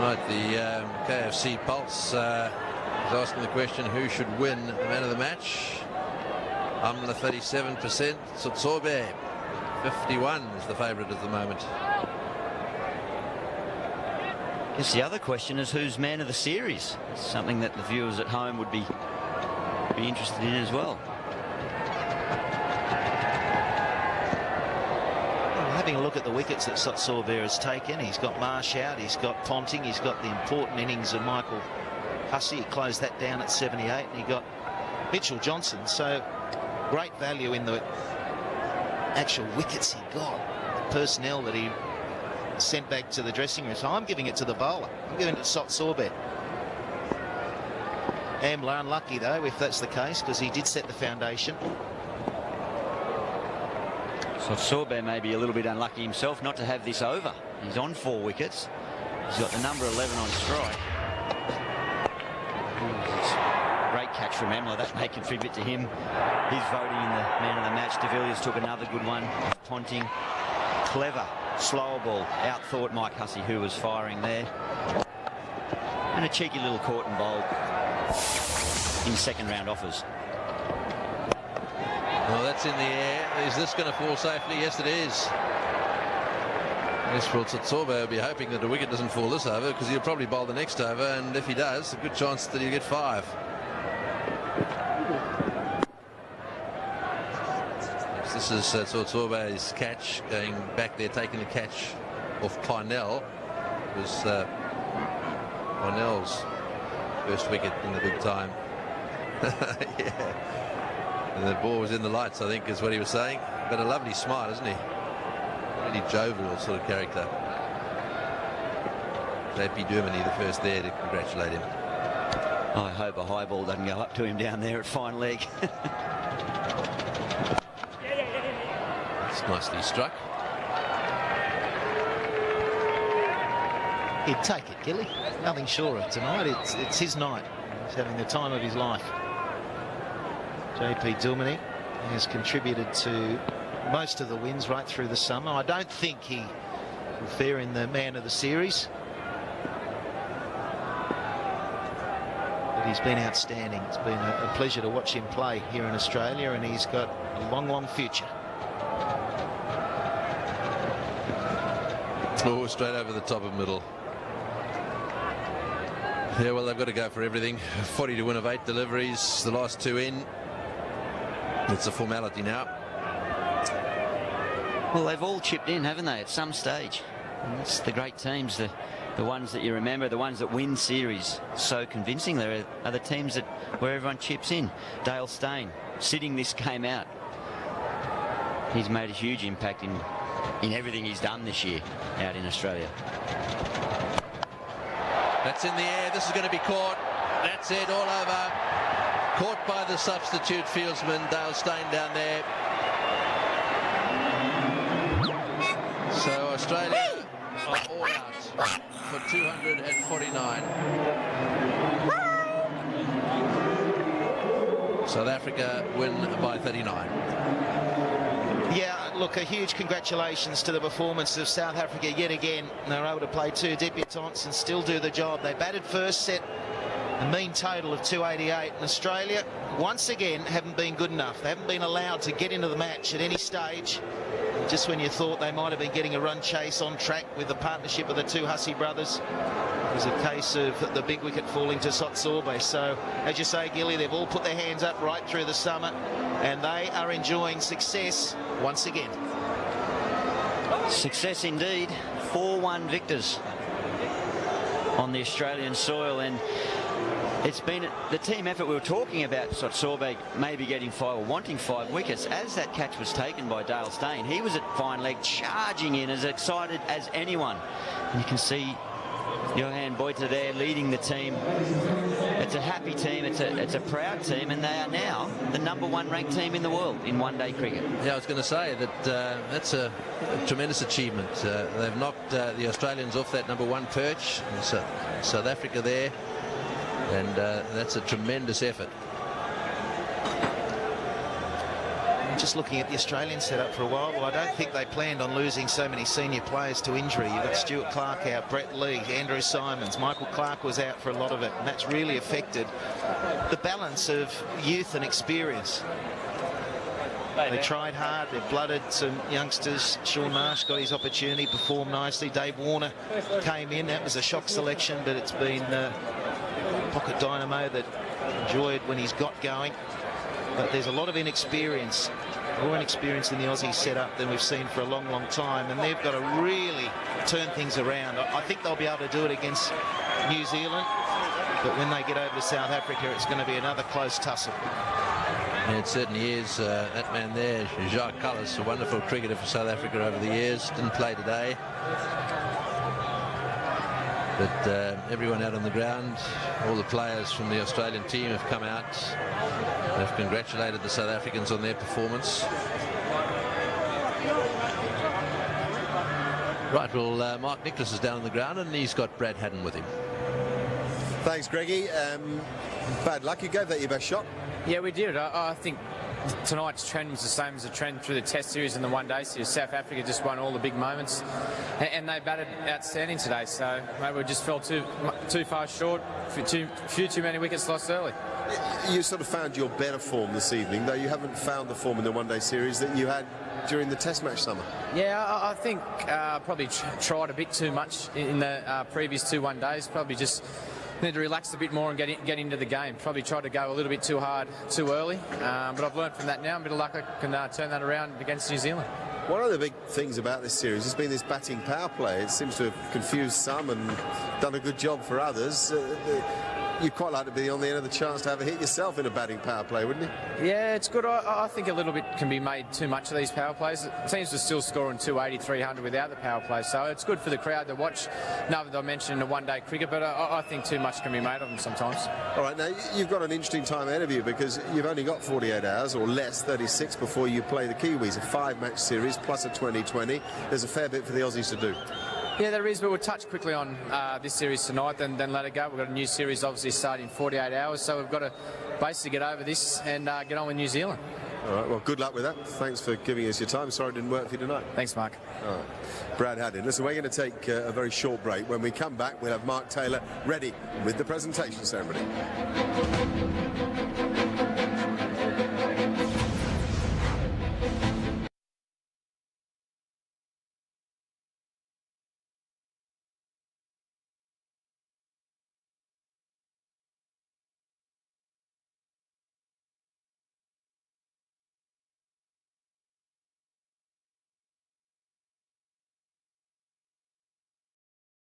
Right, the KFC Pulse is asking the question, who should win the man of the match? Amla 37%, Tsotsobe 51 is the favourite at the moment. I guess the other question is who's man of the series. It's something that the viewers at home would be interested in as well. Having a look at the wickets that Tsotsobe has taken, he's got Marsh out, he's got Ponting, he's got the important innings of Michael Hussey. He closed that down at 78, and he got Mitchell Johnson. So great value in the actual wickets he got, the personnel that he sent back to the dressing room. So I'm giving it to the bowler. I'm giving it to Tsotsobe. Amla unlucky though, if that's the case, because he did set the foundation. Tsotsobe may be a little bit unlucky himself not to have this over. He's on 4 wickets. He's got the number 11 on strike. Great catch from Amla. That may contribute to him. He's voting in the man of the match. De Villiers took another good one. Ponting. Clever. Slower ball. Outthought Mike Hussey, who was firing there. And a cheeky little caught and bowled in second round offers. Well, that's in the air. Is this going to fall safely? Yes, it is. Yes, well, Tsotsobe will be hoping that the wicket doesn't fall this over, because he'll probably bowl the next over, and if he does, a good chance that he'll get 5. This is Tsotsobe's catch, going back there, taking the catch off Parnell. It was Parnell's first wicket in the big time. Yeah. And the ball was in the lights, I think, is what he was saying. But a lovely smile, isn't he? Really jovial sort of character. JP Durmani, the first there to congratulate him. I hope a high ball doesn't go up to him down there at fine leg. It's nicely struck. He'd take it, Gilly. Nothing short of tonight. It's his night. He's having the time of his life. JP Durmani has contributed to most of the wins right through the summer. I don't think he will fare in the man of the series, but he's been outstanding. It's been a pleasure to watch him play here in Australia, and he's got a long, long future. Oh, straight over the top of middle. Yeah, well, they've got to go for everything. 40 to win of 8 deliveries, the last 2 in. It's a formality now. Well, they've all chipped in, haven't they, at some stage? And that's the great teams, the ones that you remember, the ones that win series so convincingly are the teams that where everyone chips in. Dale Steyn sitting this game out. He's made a huge impact in everything he's done this year out in Australia. That's in the air. This is going to be caught. That's it, all over. Caught by the substitute fieldsman, Dale Steyn, down there. So Australia are all out for 249. South Africa win by 39. Yeah, look, a huge congratulations to the performance of South Africa yet again. They were able to play 2 debutants and still do the job. They batted first, set a mean total of 288, and Australia once again haven't been good enough. They haven't been allowed to get into the match at any stage. Just when you thought they might have been getting a run chase on track with the partnership of the 2 Hussey brothers, it was a case of the big wicket falling to Tsotsobe. So, as you say, Gilly, they've all put their hands up right through the summer, and they are enjoying success once again. Success indeed. 4-1 victors on the Australian soil, and it's been the team effort. We were talking about Tsotsobe maybe getting 5 or wanting 5 wickets. As that catch was taken by Dale Steyn, he was at fine leg, charging in as excited as anyone. And you can see Johan Boita there leading the team. It's a happy team, it's a proud team, and they are now the #1 ranked team in the world in one-day cricket. Yeah, I was going to say that that's a tremendous achievement. They've knocked the Australians off that #1 perch. So South Africa there. And that's a tremendous effort. Just looking at the Australian setup for a while, well, I don't think they planned on losing so many senior players to injury. You've got Stuart Clark out, Brett Lee, Andrew Simons, Michael Clark was out for a lot of it, and that's really affected the balance of youth and experience. They tried hard, they blooded some youngsters. Sean Marsh got his opportunity, performed nicely. Dave Warner came in, that was a shock selection, but it's been pocket dynamo that enjoyed when he's got going. But there's a lot of inexperience, more inexperience in the Aussie setup than we've seen for a long, long time, and they've got to really turn things around. I think they'll be able to do it against New Zealand, but when they get over to South Africa, it's going to be another close tussle. And it certainly is. That man there, Jacques Kallis, a wonderful cricketer for South Africa over the years, didn't play today. But everyone out on the ground, all the players from the Australian team have come out. They've congratulated the South Africans on their performance. Right, well, Mark Nicholas is down on the ground and he's got Brad Haddin with him. Thanks, Greggy. Bad luck. You gave that your best shot. Yeah, we did. I think tonight's trend was the same as the trend through the Test series and the one-day series. South Africa just won all the big moments, and they batted outstanding today. So maybe we just fell too far short. Few too many wickets lost early. You sort of found your better form this evening, though you haven't found the form in the one-day series that you had during the Test match summer. Yeah, I think probably tried a bit too much in the previous 2 one-days. Probably just need to relax a bit more and get into the game. Probably tried to go a little bit too hard, too early. But I've learned from that now. A bit of luck I can turn that around against New Zealand. One of the big things about this series has been this batting power play. It seems to have confused some and done a good job for others. You'd quite like to be on the end of the chance to have a hit yourself in a batting power play, wouldn't you? Yeah, it's good. I think a little bit can be made too much of these power plays. Teams are still scoring 280, 300 without the power play, so it's good for the crowd to watch. Another dimension in the one-day cricket, but I think too much can be made of them sometimes. All right, now you've got an interesting time ahead of you because you've only got 48 hours or less, 36, before you play the Kiwis. A 5-match series plus a 20-20. There's a fair bit for the Aussies to do. Yeah, there is, but we'll touch quickly on this series tonight, then let it go. We've got a new series obviously starting in 48 hours, so we've got to basically get over this and get on with New Zealand. All right, well, good luck with that. Thanks for giving us your time. Sorry it didn't work for you tonight. Thanks, Mark. All right. Brad Haddin. Listen, we're going to take a very short break. When we come back, we'll have Mark Taylor ready with the presentation ceremony.